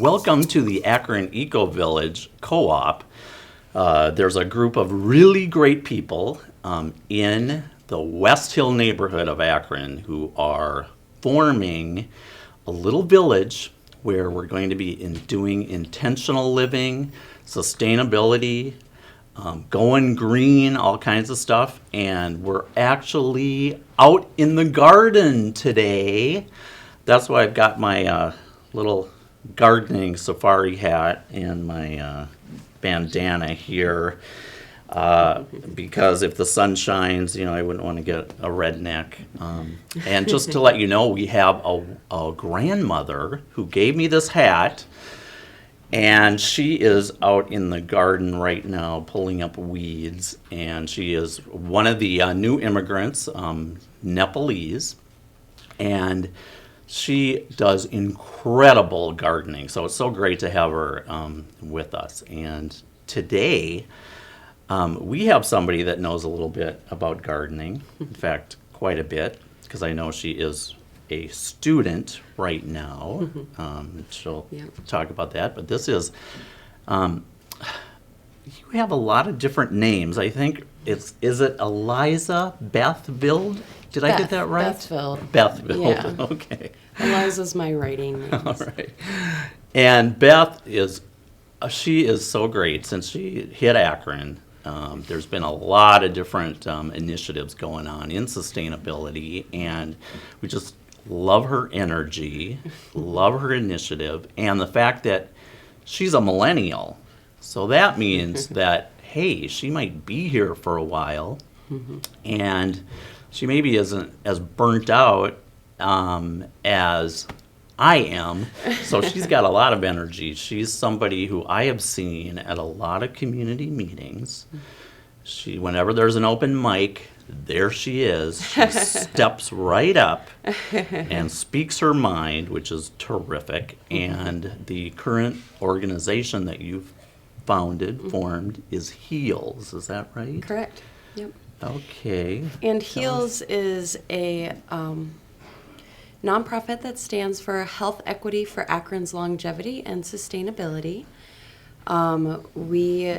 Welcome to the Akron Eco Village Co-op. There's a group of really great people in the West Hill neighborhood of Akron who are forming a little village where we're going to be doing intentional living, sustainability, going green, all kinds of stuff. And we're actually out in the garden today. That's why I've got my little gardening safari hat and my bandana here. Because if the sun shines, I wouldn't want to get a redneck. And just to let you know, we have a grandmother who gave me this hat, and she is out in the garden right now pulling up weeds, and she is one of the new immigrants, Nepalese, and she does incredible gardening. So it's so great to have her with us. And today, we have somebody that knows a little bit about gardening. In fact, quite a bit, because I know she is a student right now. She'll talk about that. But this is, you have a lot of different names. I think is it Eliza Beth Vild? Did I get that right? Beth Vild. Beth Vild, Yeah. Okay. Eliza's my writing name. All right. And Beth she is so great since she hit Akron. There's been a lot of different initiatives going on in sustainability, and we just love her energy, love her initiative, and the fact that she's a millennial. So that means that, hey, she might be here for a while, and she maybe isn't as burnt out as I am. So she's got a lot of energy. She's somebody who I have seen at a lot of community meetings. Whenever there's an open mic, there she is. She steps right up and speaks her mind, which is terrific. And the current organization that you've formed, is HEALS. Is that right? Correct. Yep. Okay. And HEALS is a nonprofit that stands for Health Equity for Akron's Longevity and Sustainability. We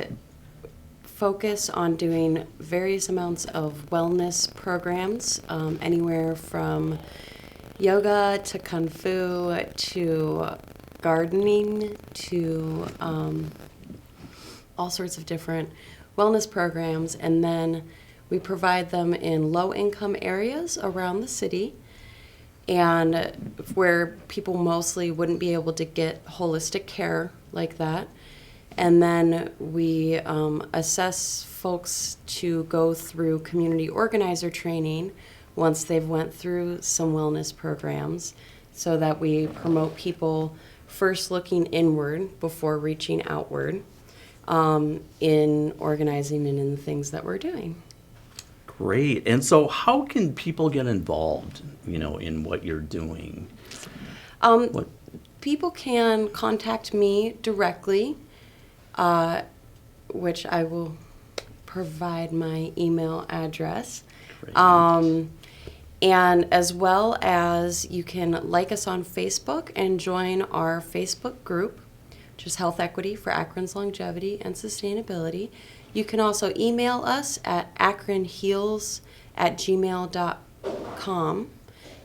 focus on doing various amounts of wellness programs, anywhere from yoga to kung fu to gardening to all sorts of different wellness programs. And then we provide them in low-income areas around the city, and where people mostly wouldn't be able to get holistic care like that. And then we assess folks to go through community organizer training once they've went through some wellness programs, so that we promote people first looking inward before reaching outward in organizing and in the things that we're doing. Great. And so how can people get involved, in what you're doing? People can contact me directly, which I will provide my email address. And as well as you can like us on Facebook and join our Facebook group, which is Health Equity for Akron's Longevity and Sustainability. You can also email us at akronheals@gmail.com.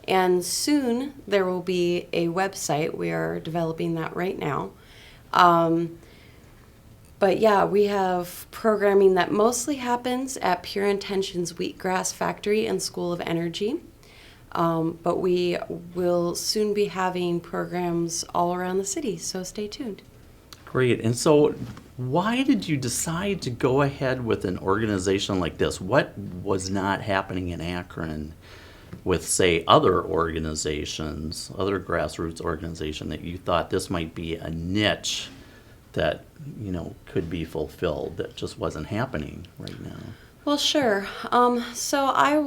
And soon there will be a website. We are developing that right now. But yeah, we have programming that mostly happens at Pure Intentions Wheatgrass Factory and School of Energy. But we will soon be having programs all around the city, so stay tuned. Great. And so why did you decide to go ahead with an organization like this? What was not happening in Akron with, say, other organizations, other grassroots organization, that you thought this might be a niche that, could be fulfilled, that just wasn't happening right now? Well, sure. So I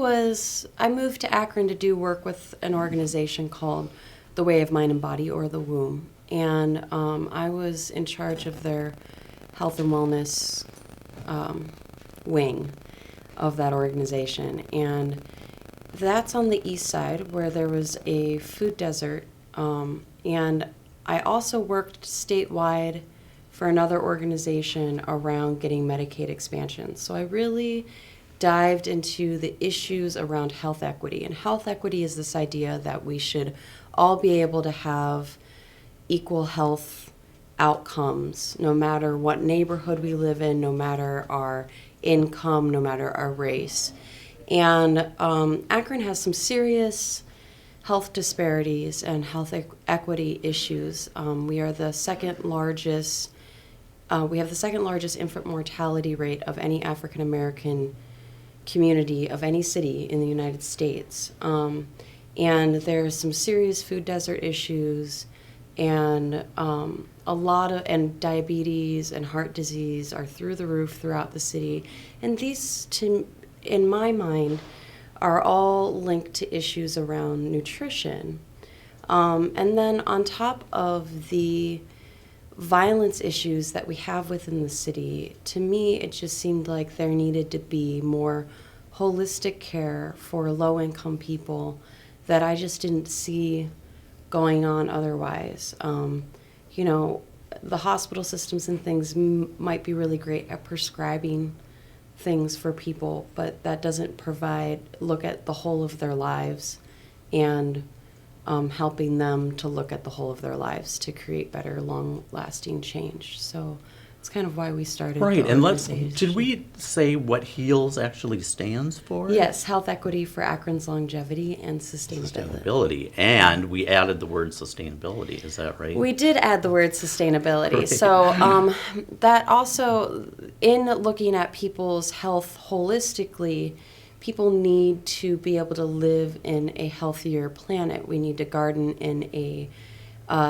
moved to Akron to do work with an organization called the Way of Mind and Body, or the W.O.M.B. And I was in charge of their health and wellness wing of that organization. And that's on the east side, where there was a food desert. And I also worked statewide for another organization around getting Medicaid expansion. So I really dived into the issues around health equity. And health equity is this idea that we should all be able to have equal health outcomes, no matter what neighborhood we live in, no matter our income, no matter our race. And Akron has some serious health disparities and health equity issues. We are the second largest. We have the second largest infant mortality rate of any African American community of any city in the United States. And there's some serious food desert issues, and a lot of, and diabetes and heart disease are through the roof throughout the city. And these, in my mind, are all linked to issues around nutrition. And then on top of the violence issues that we have within the city, to me, it just seemed like there needed to be more holistic care for low-income people that I just didn't see going on otherwise. You know, the hospital systems and things might be really great at prescribing things for people, but that doesn't look at the whole of their lives and helping them to look at the whole of their lives to create better, long-lasting change. So it's kind of why we started. Right, the and organization. did we say what HEALS actually stands for? Yes, health equity for Akron's longevity and sustainability. And we added the word sustainability, is that right? We did add the word sustainability. Right. So that also, in looking at people's health holistically, people need to be able to live in a healthier planet. We need to garden in a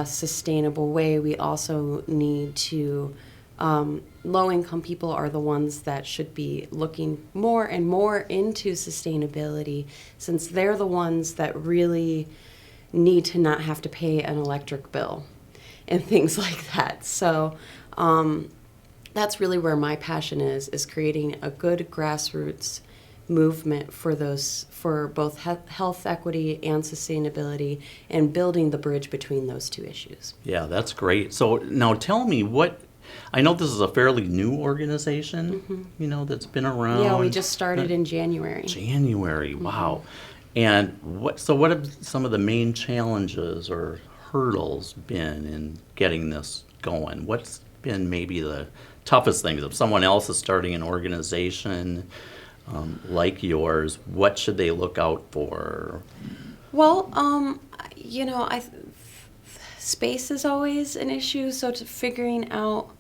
sustainable way. We also need to, low-income people are the ones that should be looking more and more into sustainability, since they're the ones that really need to not have to pay an electric bill and things like that. So that's really where my passion is creating a good grassroots movement for both health equity and sustainability, and building the bridge between those two issues. Yeah, that's great. So now tell me I know this is a fairly new organization, that's been around. Yeah, we just started in January. January, wow. And what have some of the main challenges or hurdles been in getting this going? What's been maybe the toughest things? If someone else is starting an organization like yours, what should they look out for? Well, space is always an issue. So to figuring out,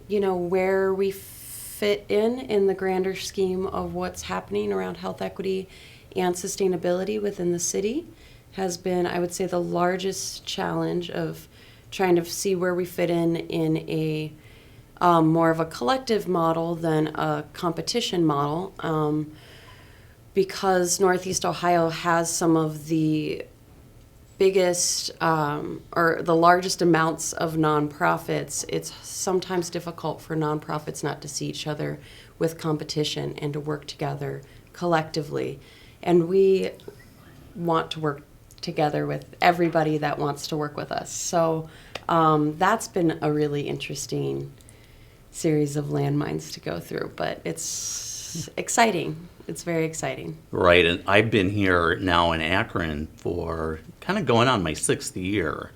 where we fit in the grander scheme of what's happening around health equity and sustainability within the city has been, I would say, the largest challenge of trying to see where we fit in a more of a collective model than a competition model, because Northeast Ohio has some of the biggest or the largest amounts of nonprofits. It's sometimes difficult for nonprofits not to see each other with competition and to work together collectively. And we want to work together with everybody that wants to work with us. So that's been a really interesting series of landmines to go through, but it's exciting. It's very exciting. Right, and I've been here now in Akron for kind of going on my 6th year,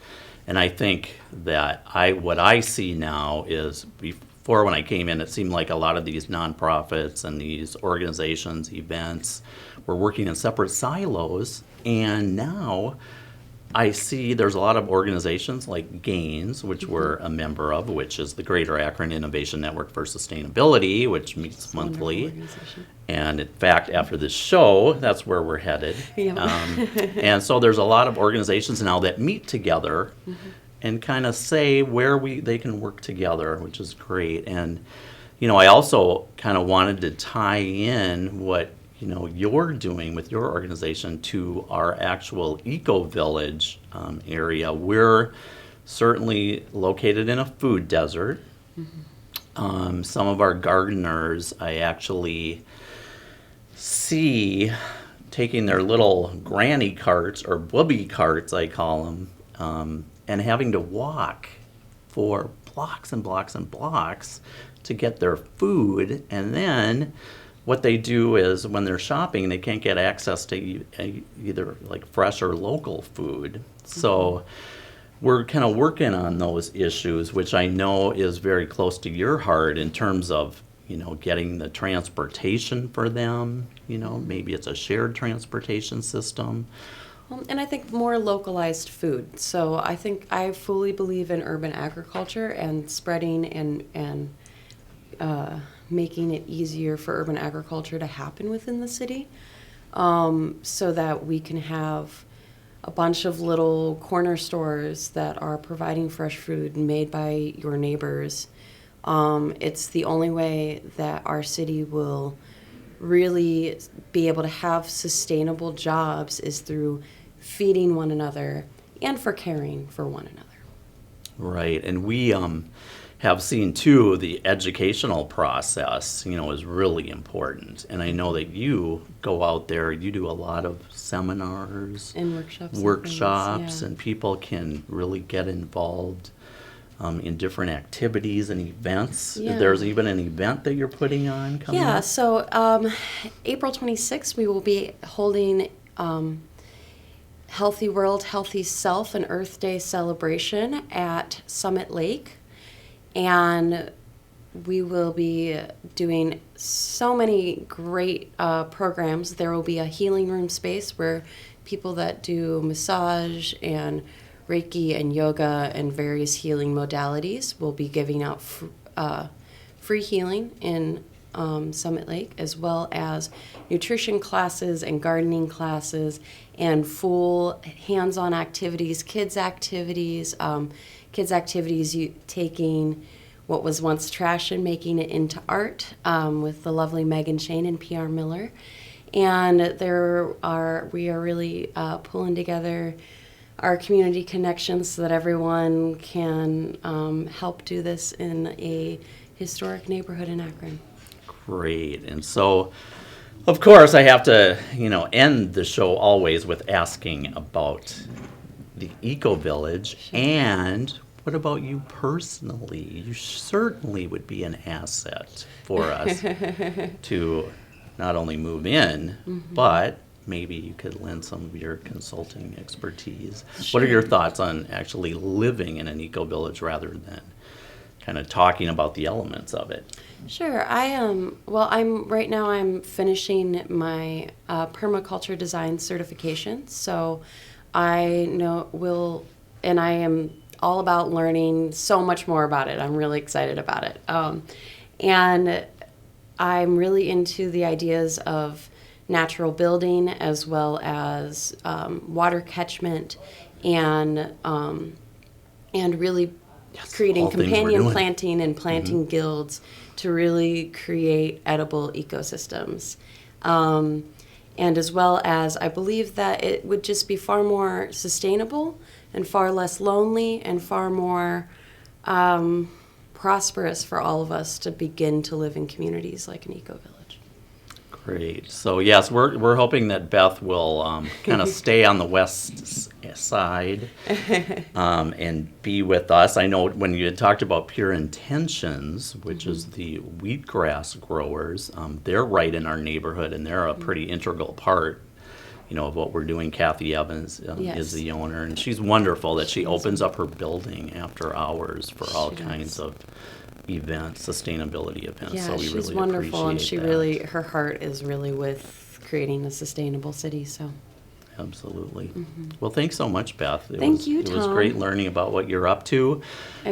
and I think that what I see now is, before when I came in, it seemed like a lot of these nonprofits and these organizations, events, were working in separate silos, and now I see there's a lot of organizations like GAINS, which we're a member of, which is the Greater Akron Innovation Network for Sustainability, which meets monthly. And in fact, after this show, that's where we're headed. Yep. And so there's a lot of organizations now that meet together and kind of say where they can work together, which is great. And, I also kind of wanted to tie in what you're doing with your organization to our actual eco-village area. We're certainly located in a food desert. Some of our gardeners, I actually see taking their little granny carts, or booby carts I call them, and having to walk for blocks and blocks and blocks to get their food. And then what they do is when they're shopping, they can't get access to either like fresh or local food. So we're kind of working on those issues, which I know is very close to your heart in terms of, getting the transportation for them. Maybe it's a shared transportation system. And I think more localized food. So I fully believe in urban agriculture and spreading and making it easier for urban agriculture to happen within the city, so that we can have a bunch of little corner stores that are providing fresh food made by your neighbors. It's the only way that our city will really be able to have sustainable jobs is through feeding one another and for caring for one another. Right, and we have seen too the educational process, is really important. And I know that you go out there, you do a lot of seminars And workshops. And people can really get involved in different activities and events. Yeah. There's even an event that you're putting on coming up? So April 26th, we will be holding Healthy World, Healthy Self, and Earth Day celebration at Summit Lake. And we will be doing so many great programs. There will be a healing room space where people that do massage and Reiki and yoga and various healing modalities will be giving out free healing in Summit Lake, as well as nutrition classes and gardening classes and full hands-on activities, kids activities, taking what was once trash and making it into art, with the lovely Megan Shane and PR Miller. And we are really pulling together our community connections so that everyone can help do this in a historic neighborhood in Akron. Great. And so, of course, I have to, end the show always with asking about the Eco Village. Sure. And what about you personally? You certainly would be an asset for us to not only move in, but maybe you could lend some of your consulting expertise. Sure. What are your thoughts on actually living in an Eco Village rather than kind of talking about the elements of it? Sure. I'm finishing my permaculture design certification. So I am all about learning so much more about it. I'm really excited about it. And I'm really into the ideas of natural building as well as water catchment and really creating companion planting and planting guilds to really create edible ecosystems. And as well as I believe that it would just be far more sustainable and far less lonely and far more prosperous for all of us to begin to live in communities like an eco village. Great. So yes, we're hoping that Beth will kind of stay on the west side and be with us. I know when you had talked about Pure Intentions, which is the wheatgrass growers, they're right in our neighborhood, and they're a pretty integral part, of what we're doing. Kathy Evans is the owner, and she's wonderful that she opens up her building after hours for all kinds of events, sustainability events. Yeah, so we she's really wonderful, and she that. her heart is really with creating a sustainable city. So, absolutely. Well, thanks so much, Beth. Thank you, Tom. It was Tom. great learning about what you're up to.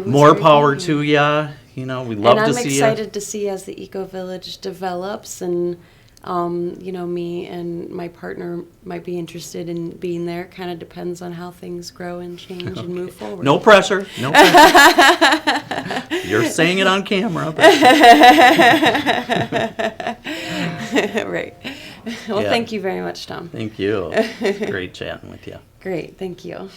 More power to you. We love to see you. And I'm excited to see as the Eco Village develops, and me and my partner might be interested in being there. Kind of depends on how things grow and change and move forward. No pressure. No pressure. You're saying it on camera. Right. Well, thank you very much, Tom. Thank you. It's great chatting with you. Great. Thank you.